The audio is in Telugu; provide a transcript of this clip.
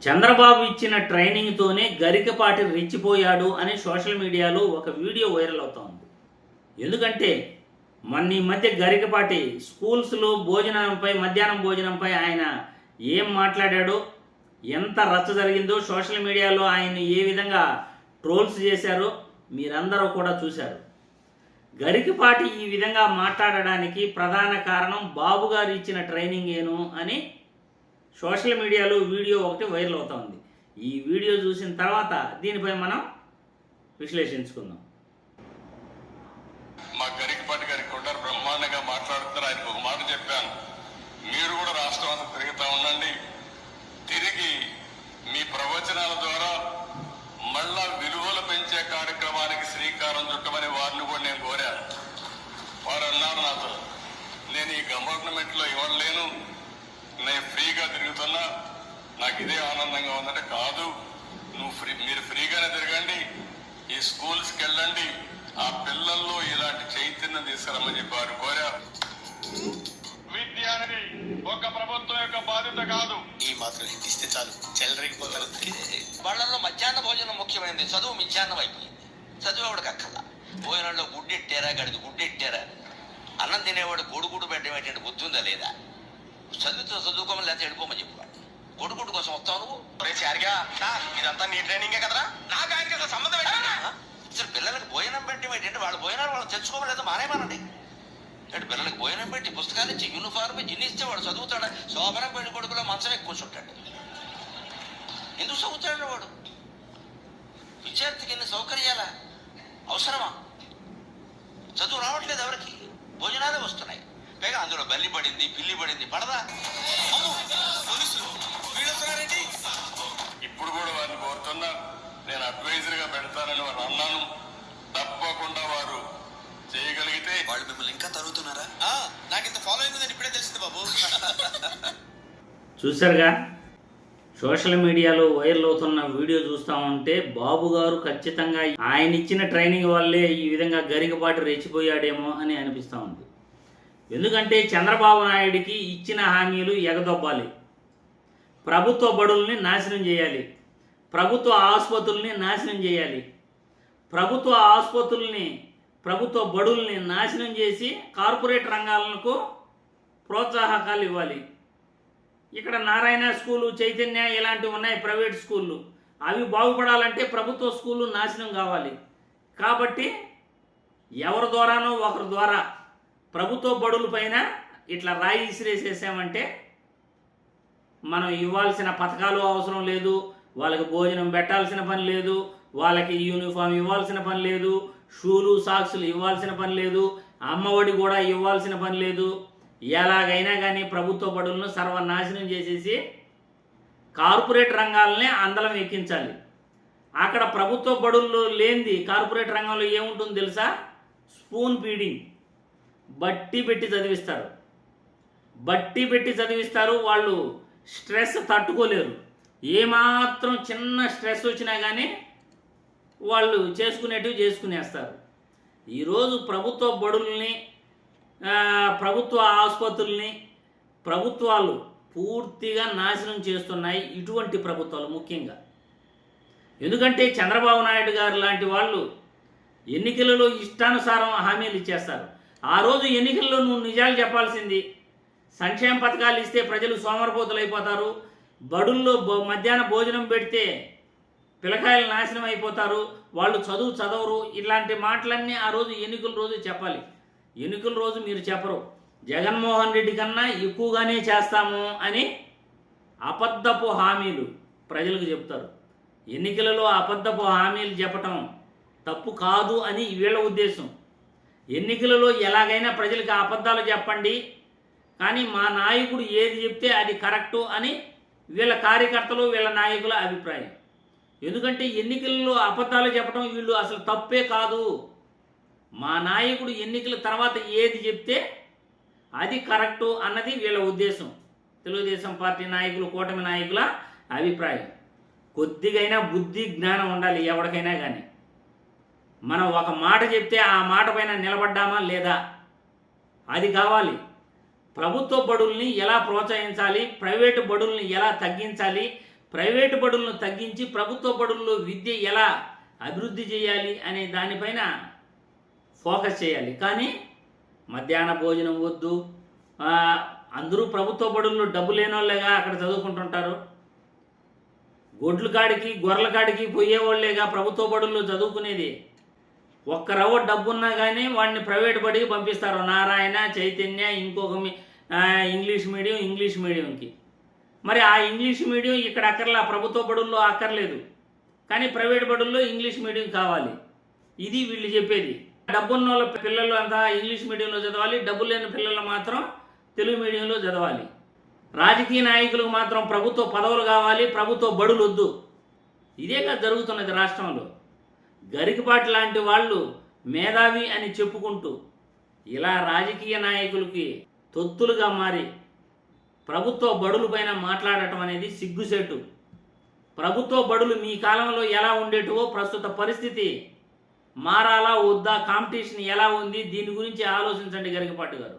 చంద్రబాబు ఇచ్చిన ట్రైనింగ్తోనే గరికపాటి రెచ్చిపోయాడు అని సోషల్ మీడియాలో ఒక వీడియో వైరల్ అవుతోంది. ఎందుకంటే ఈ మధ్య గరికపాటి స్కూల్స్లో మధ్యాహ్నం భోజనంపై ఆయన ఏం మాట్లాడాడో, ఎంత రచ్చ జరిగిందో, సోషల్ మీడియాలో ఆయన ఏ విధంగా ట్రోల్స్ చేశారో మీరందరూ కూడా చూశారు. గరికపాటి ఈ విధంగా మాట్లాడడానికి ప్రధాన కారణం బాబు గారు ఇచ్చిన ట్రైనింగ్ ఏను అని సోషల్ మీడియాలో వీడియో ఒకటి వైరల్ అవుతోంది. ఈ వీడియో చూసిన తర్వాత దీనిపై మనం విశ్లేషించుకుందాం. మా గరికపాటి గారి కొండరు బ్రహ్మాండంగా మాట్లాడుతున్నారు. ఆయనకు ఒక మాట చెప్పాను, మీరు కూడా రాష్ట్రం అంతా తిరుగుతూ ఉండండి, తిరిగి మీ ప్రవచనాల ద్వారా మళ్ళా విలువలు పెంచే కార్యక్రమానికి శ్రీకారం చుట్టమని వారిని కూడా నేను కోరాను. వారు అన్నారు నాతో, నేను ఈ గవర్నమెంట్లో ఇవ్వలేను, నేను ఫ్రీగా తిరుగుతున్నా, నాకు ఇదే ఆనందంగా ఉందంటే, కాదు మీరు ఫ్రీగానే తిరగండి, ఈ స్కూల్స్కి వెళ్ళండి, ఆ పిల్లల్లో ఇలాంటి చైతన్యం తీసుకురమ్మని చెప్పారు కోరారు. విద్య అనేది ఒక ప్రభుత్వం యొక్క బాధ్యత కాదు. ఈ మాత్రం ఇస్తే చాలు చెల్లరిగిపోతారు. వాళ్ళలో మధ్యాహ్న భోజనం ముఖ్యమైనది, చదువు మిధ్యాహ్నం అయిపోయింది. చదువు ఎవడికి అక్కల్లా. భోజనంలో గుడ్డెట్టారా, గడిది గుడ్డెట్టారా, అన్నం తినేవాడు గొడుగుడు పెట్టడం బుద్ధి ఉందా లేదా, చదువుకోమని లేకపోతే వెళ్ళిపోమని చెప్పాడు. గొడుగుడు కోసం వస్తావు నువ్వు. ఇదంతా నీ ట్రైనింగే కదరా, నాకు ఆయనకి అసలు సంబంధం అసలు పిల్లలకు భోజనం పెట్టడం ఏంటంటే వాళ్ళ భోజనాలు వాళ్ళు తెచ్చుకోమని లేదా మానేమానండి. అంటే పిల్లలకు భోజనం పెట్టి పుస్తకాలు ఇచ్చి యూనిఫార్మ్ జిన్నిస్తే వాడు చదువుతాడు. శోభనం పెళ్లి కొడుకులో మంచం ఎక్కువ కూర్చుంటాడు. ఎందుకు చదువుతాడు వాడు? విద్యార్థికి ఎన్ని సౌకర్యాలా అవసరమా? చదువు రావట్లేదు ఎవరికి, భోజనాలే వస్తున్నాయి. పైగా అందులో బల్లి పడింది, పిల్లి పడింది, పడదా? ఇప్పుడు కూడా వారిని కోరుతున్నా, నేను అడ్వైజర్గా పెడతానని వారు అన్నాను. తప్పకుండా వారు చేయగలిగితే. వాళ్ళు మిమ్మల్ని ఇంకా తరుగుతున్నారా? నాకు ఇంత ఫాలో అయిందని ఇప్పుడే తెలిసింది బాబు. చూశారుగా, సోషల్ మీడియాలో వైరల్ అవుతున్న వీడియో చూస్తూ ఉంటే బాబు గారు ఖచ్చితంగా ఆయన ఇచ్చిన ట్రైనింగ్ వల్లే ఈ విధంగా గరికపాటి రెచ్చిపోయాడేమో అని అనిపిస్తూ ఉంది. ఎందుకంటే చంద్రబాబు నాయుడికి ఇచ్చిన హామీలు ఎగదొబ్బాలి, ప్రభుత్వ బడుల్ని నాశనం చేయాలి, ప్రభుత్వ ఆసుపత్రుల్ని నాశనం చేయాలి, ప్రభుత్వ బడుల్ని నాశనం చేసి కార్పొరేట్ రంగాలకు ప్రోత్సాహకాలు ఇవ్వాలి. ఇక్కడ నారాయణ స్కూలు, చైతన్య ఇలాంటివి ఉన్నాయి ప్రైవేట్ స్కూళ్ళు. అవి బాగుపడాలంటే ప్రభుత్వ స్కూళ్ళు నాశనం కావాలి. కాబట్టి ఎవరి ద్వారానో ఒకరి ద్వారా ప్రభుత్వ బడుల పైన ఇట్లా రాయి ఇసిరేసేసామంటే మనం ఇవ్వాల్సిన పథకాలు అవసరం లేదు, వాళ్ళకి భోజనం పెట్టాల్సిన పని లేదు, వాళ్ళకి యూనిఫామ్ ఇవ్వాల్సిన పని లేదు, షూలు సాక్సులు ఇవ్వాల్సిన పని లేదు, అమ్మఒడి కూడా ఇవ్వాల్సిన పని లేదు. ఎలాగైనా కానీ ప్రభుత్వ బడులను సర్వనాశనం చేసేసి కార్పొరేట్ రంగాలనే అందలం ఎక్కించాలి. అక్కడ ప్రభుత్వ బడుల్లో లేనిది కార్పొరేట్ రంగంలో ఏముంటుందో తెలుసా? Spoon feeding. బట్టి పెట్టి చదివిస్తారు. వాళ్ళు స్ట్రెస్ తట్టుకోలేరు. ఏమాత్రం చిన్న స్ట్రెస్ వచ్చినా కానీ వాళ్ళు చేసుకునేస్తారు. ఈరోజు ప్రభుత్వ బడుల్ని, ప్రభుత్వ ఆసుపత్రుల్ని ప్రభుత్వాలు పూర్తిగా నాశనం చేస్తున్నాయి, ఇటువంటి ప్రభుత్వాలు ముఖ్యంగా. ఎందుకంటే చంద్రబాబు నాయుడు గారు లాంటి వాళ్ళు ఎన్నికలలో ఇష్టానుసారం హామీలు ఇచ్చేస్తారు. ఆ రోజు ఎన్నికల్లో నువ్వు నిజాలు చెప్పాల్సింది. సంక్షేమ పథకాలు ఇస్తే ప్రజలు సోమరపోతులు అయిపోతారు, బడుల్లో మధ్యాహ్న భోజనం పెడితే పిల్లకాయలు నాశనం అయిపోతారు, వాళ్ళు చదవరు, ఇలాంటి మాటలన్నీ ఆ రోజు ఎన్నికల రోజు చెప్పాలి. ఎన్నికల రోజు మీరు చెప్పరు. జగన్మోహన్ రెడ్డి కన్నా ఎక్కువగానే చేస్తాము అని అబద్ధపు హామీలు ప్రజలకు చెప్తారు. ఎన్నికలలో అబద్ధపు హామీలు చెప్పటం తప్పు కాదు అని వీళ్ళ ఉద్దేశం. ఎన్నికలలో ఎలాగైనా ప్రజలకు అబద్ధాలు చెప్పండి, కానీ మా నాయకుడు ఏది చెప్తే అది కరెక్టు అని వీళ్ళ కార్యకర్తలు, వీళ్ళ నాయకుల అభిప్రాయం. ఎందుకంటే ఎన్నికల్లో అబద్ధాలు చెప్పడం వీళ్ళు అసలు తప్పే కాదు. మా నాయకుడు ఎన్నికల తర్వాత ఏది చెప్తే అది కరెక్టు అన్నది వీళ్ళ ఉద్దేశం. తెలుగుదేశం పార్టీ నాయకులు, కూటమి నాయకుల అభిప్రాయం. కొద్దిగైనా బుద్ధి జ్ఞానం ఉండాలి ఎవరికైనా కానీ. మనం ఒక మాట చెప్తే ఆ మాట పైన నిలబడ్డామా లేదా అది కావాలి. ప్రభుత్వ బడుల్ని ఎలా ప్రోత్సహించాలి, ప్రైవేటు బడుల్ని ఎలా తగ్గించాలి, ప్రైవేటు బడులను తగ్గించి ప్రభుత్వ బడుల్లో విద్య ఎలా అభివృద్ధి చేయాలి అనే దానిపైన ఫోకస్ చేయాలి. కానీ మధ్యాహ్న భోజనం వద్దు, అందరూ ప్రభుత్వ బడుల్లో డబ్బు లేని వాళ్ళేగా అక్కడ చదువుకుంటుంటారు, గొడ్ల కాడికి గొర్రెల కాడికి పోయేవాళ్ళేగా ప్రభుత్వ బడుల్లో చదువుకునేది. ఒక్క రవ్వ డబ్బున్నా కానీ వాడిని ప్రైవేట్ బడికి పంపిస్తారు. నారాయణ, చైతన్య, ఇంకొక ఇంగ్లీష్ మీడియంకి. మరి ఆ ఇంగ్లీష్ మీడియం ఇక్కడ అక్కర్లా, ప్రభుత్వ బడుల్లో అక్కర్లేదు, కానీ ప్రైవేట్ బడుల్లో ఇంగ్లీష్ మీడియం కావాలి. ఇది వీళ్ళు చెప్పేది. డబ్బున్న వాళ్ళ పిల్లలు అంతా ఇంగ్లీష్ మీడియంలో చదవాలి, డబ్బు లేని పిల్లలు మాత్రం తెలుగు మీడియంలో చదవాలి. రాజకీయ నాయకులకు మాత్రం ప్రభుత్వ పదవులు కావాలి, ప్రభుత్వ బడులు వద్దు. ఇదేగా జరుగుతున్నది రాష్ట్రంలో. గరికపాటి లాంటి వాళ్ళు మేధావి అని చెప్పుకుంటూ ఇలా రాజకీయ నాయకులకి తొత్తులుగా మారి ప్రభుత్వ బడుల పైన మాట్లాడటం అనేది సిగ్గుసేటు. ప్రభుత్వ బడులు మీ కాలంలో ఎలా ఉండేటివో ప్రస్తుత పరిస్థితి మారాలా వద్దా, కాంపిటీషన్ ఎలా ఉంది, దీని గురించి ఆలోచించండి గరికపాటి గారు.